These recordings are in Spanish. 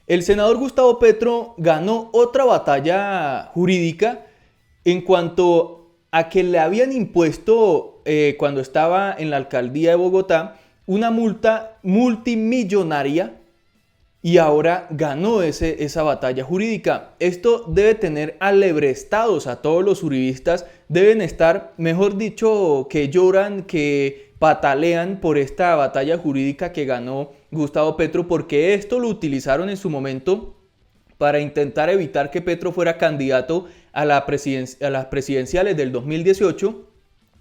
El senador Gustavo Petro ganó otra batalla jurídica en cuanto a que le habían impuesto, cuando estaba en la alcaldía de Bogotá, una multa multimillonaria y ahora ganó esa batalla jurídica. Esto debe tener alebrestados a todos los uribistas, deben estar, mejor dicho, que lloran, que patalean por esta batalla jurídica que ganó Gustavo Petro, porque esto lo utilizaron en su momento para intentar evitar que Petro fuera candidato a las presidenciales del 2018.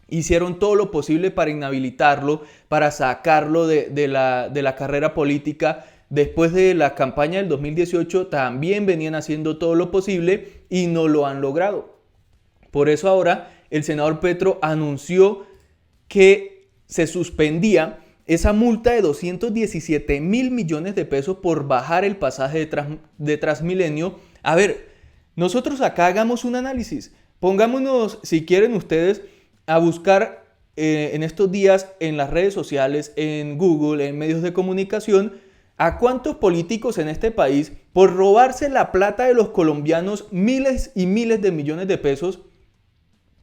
Hicieron todo lo posible para inhabilitarlo, para sacarlo de la carrera política. Después de la campaña del 2018 también venían haciendo todo lo posible y no lo han logrado. Por eso ahora el senador Petro anunció que se suspendía esa multa de 217 mil millones de pesos por bajar el pasaje de Transmilenio. A ver, nosotros acá hagamos un análisis. Pongámonos, si quieren ustedes, a buscar en estos días en las redes sociales, en Google, en medios de comunicación, a cuántos políticos en este país, por robarse la plata de los colombianos, miles y miles de millones de pesos,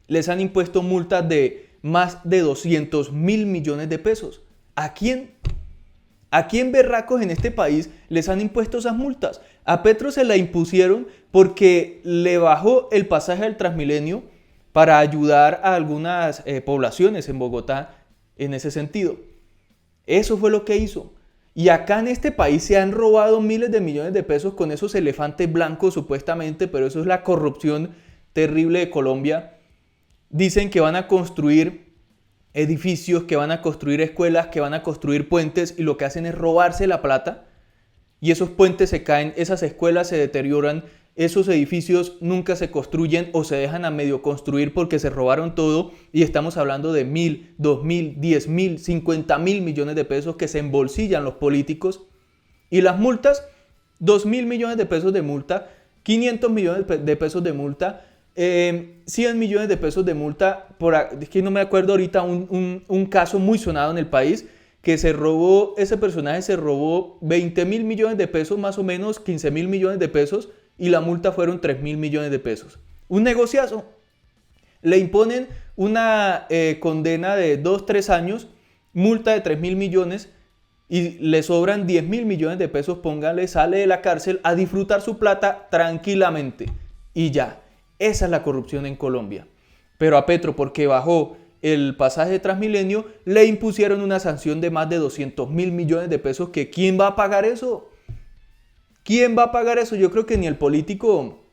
les han impuesto multas de más de 200 mil millones de pesos. ¿A quién? ¿A quién berracos en este país les han impuesto esas multas? A Petro se la impusieron porque le bajó el pasaje al Transmilenio para ayudar a algunas poblaciones en Bogotá en ese sentido. Eso fue lo que hizo. Y acá en este país se han robado miles de millones de pesos con esos elefantes blancos supuestamente, pero eso es la corrupción terrible de Colombia. Dicen que van a construir edificios, que van a construir escuelas, que van a construir puentes y lo que hacen es robarse la plata y esos puentes se caen, esas escuelas se deterioran, esos edificios nunca se construyen o se dejan a medio construir porque se robaron todo y estamos hablando de 1.000, 2.000, 10.000, 50.000 millones de pesos que se embolsillan los políticos y las multas, 2.000 millones de pesos de multa, 500 millones de pesos de multa, 100 millones de pesos de multa, es que no me acuerdo ahorita un caso muy sonado en el país que ese personaje se robó 20.000 millones de pesos, más o menos 15.000 millones de pesos y la multa fueron 3.000 millones de pesos. Un negociazo. Le imponen una condena de 2-3 años, multa de 3.000 millones y le sobran 10.000 millones de pesos, póngale, sale de la cárcel a disfrutar su plata tranquilamente y ya. Esa es la corrupción en Colombia. Pero a Petro, porque bajó el pasaje de Transmilenio, le impusieron una sanción de más de 200.000 millones de pesos. Que ¿quién va a pagar eso? ¿Quién va a pagar eso? Yo creo que ni el político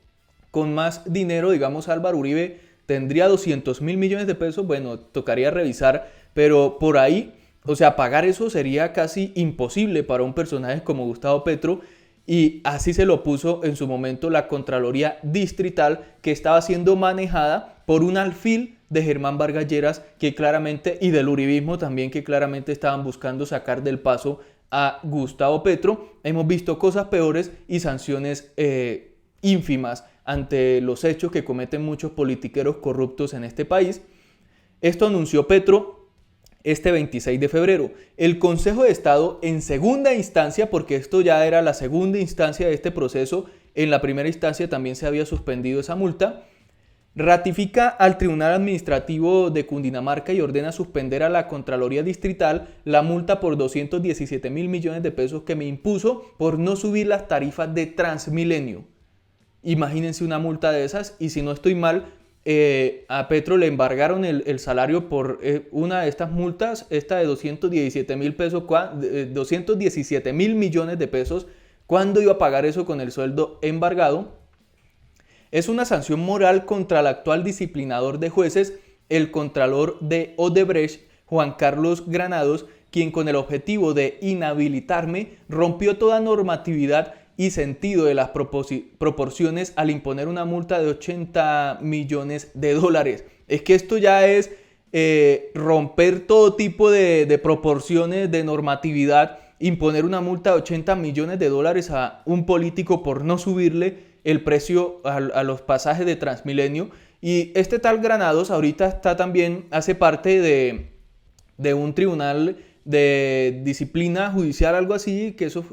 con más dinero, digamos Álvaro Uribe, tendría 200.000 millones de pesos. Bueno, tocaría revisar, pero por ahí, o sea, pagar eso sería casi imposible para un personaje como Gustavo Petro. Y así se lo puso en su momento la Contraloría Distrital, que estaba siendo manejada por un alfil de Germán Vargas Lleras, que claramente, y del uribismo también, que claramente estaban buscando sacar del paso a Gustavo Petro. Hemos visto cosas peores y sanciones ínfimas ante los hechos que cometen muchos politiqueros corruptos en este país. Esto anunció Petro este 26 de febrero. El Consejo de Estado en segunda instancia, porque esto ya era la segunda instancia de este proceso, en la primera instancia también se había suspendido esa multa, ratifica al Tribunal Administrativo de Cundinamarca y ordena suspender a la Contraloría Distrital la multa por 217.000 millones de pesos que me impuso por no subir las tarifas de Transmilenio. Imagínense una multa de esas y si no estoy mal, a Petro le embargaron el salario por una de estas multas, esta de 217.000 pesos, 217.000 millones de pesos. ¿Cuándo iba a pagar eso con el sueldo embargado? Es una sanción moral contra el actual disciplinador de jueces, el contralor de Odebrecht, Juan Carlos Granados, quien con el objetivo de inhabilitarme rompió toda normatividad y sentido de las proporciones al imponer una multa de 80 millones de dólares. Es que esto ya es romper todo tipo de proporciones, de normatividad, imponer una multa de 80 millones de dólares a un político por no subirle el precio a los pasajes de Transmilenio. Y este tal Granados ahorita está también, hace parte de un tribunal de disciplina judicial, algo así, que eso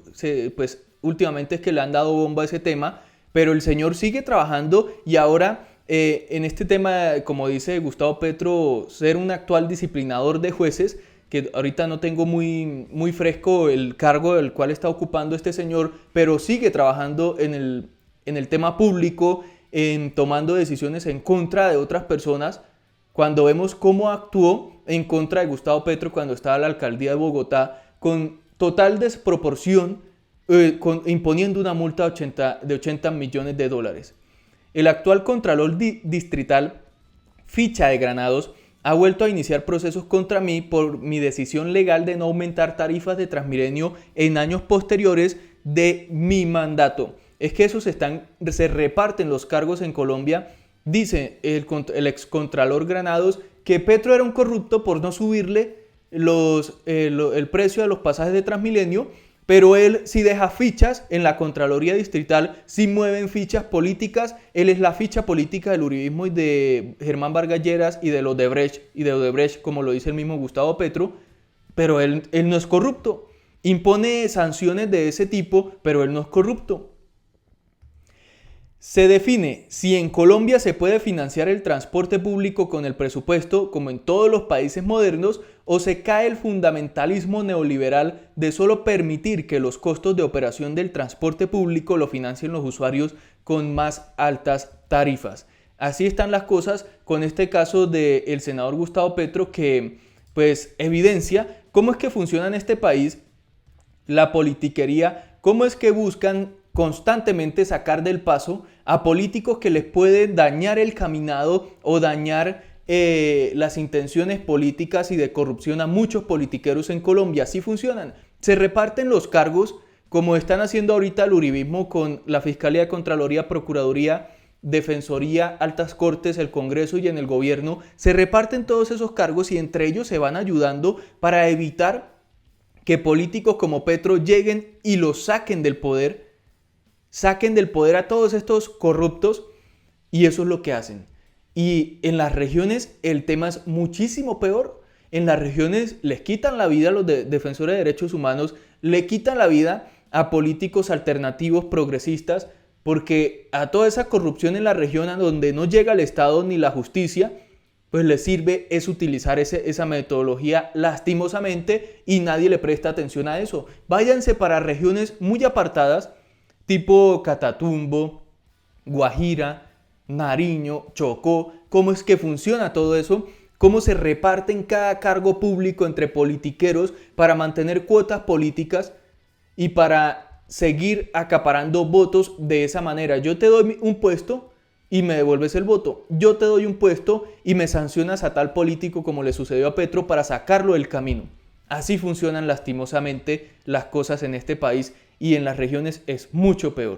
pues últimamente es que le han dado bomba a ese tema, pero el señor sigue trabajando y ahora en este tema, como dice Gustavo Petro, ser un actual disciplinador de jueces, que ahorita no tengo muy fresco el cargo del cual está ocupando este señor, pero sigue trabajando en el tema público, en tomando decisiones en contra de otras personas. Cuando vemos cómo actuó en contra de Gustavo Petro cuando estaba en la alcaldía de Bogotá, con total desproporción, imponiendo una multa de 80 millones de dólares. El actual Contralor Distrital, Ficha de Granados, ha vuelto a iniciar procesos contra mí por mi decisión legal de no aumentar tarifas de Transmilenio en años posteriores de mi mandato. Es que se reparten los cargos en Colombia. Dice el excontralor Granados que Petro era un corrupto por no subirle el precio de los pasajes de Transmilenio, pero él sí deja fichas en la Contraloría Distrital, sí mueven fichas políticas. Él es la ficha política del uribismo y de Germán Vargas Lleras y de Odebrecht, como lo dice el mismo Gustavo Petro, pero él no es corrupto. Impone sanciones de ese tipo, pero él no es corrupto. Se define si en Colombia se puede financiar el transporte público con el presupuesto como en todos los países modernos, o se cae el fundamentalismo neoliberal de solo permitir que los costos de operación del transporte público lo financien los usuarios con más altas tarifas. Así están las cosas con este caso del senador Gustavo Petro, que pues evidencia cómo es que funciona en este país la politiquería, cómo es que buscan constantemente sacar del paso a políticos que les pueden dañar el caminado o dañar las intenciones políticas y de corrupción a muchos politiqueros en Colombia. Así funcionan. Se reparten los cargos como están haciendo ahorita el uribismo con la Fiscalía, Contraloría, Procuraduría, Defensoría, Altas Cortes, el Congreso y en el gobierno. Se reparten todos esos cargos y entre ellos se van ayudando para evitar que políticos como Petro lleguen y los saquen del poder a todos estos corruptos, y eso es lo que hacen. Y en las regiones el tema es muchísimo peor. En las regiones les quitan la vida a los defensores de derechos humanos, le quitan la vida a políticos alternativos progresistas, porque a toda esa corrupción en la región a donde no llega el Estado ni la justicia, pues les sirve es utilizar esa metodología lastimosamente, y nadie le presta atención a eso. Váyanse para regiones muy apartadas, tipo Catatumbo, Guajira, Nariño, Chocó. ¿Cómo es que funciona todo eso? ¿Cómo se reparten cada cargo público entre politiqueros para mantener cuotas políticas y para seguir acaparando votos de esa manera? Yo te doy un puesto y me devuelves el voto. Yo te doy un puesto y me sancionas a tal político, como le sucedió a Petro, para sacarlo del camino. Así funcionan lastimosamente las cosas en este país, y en las regiones es mucho peor.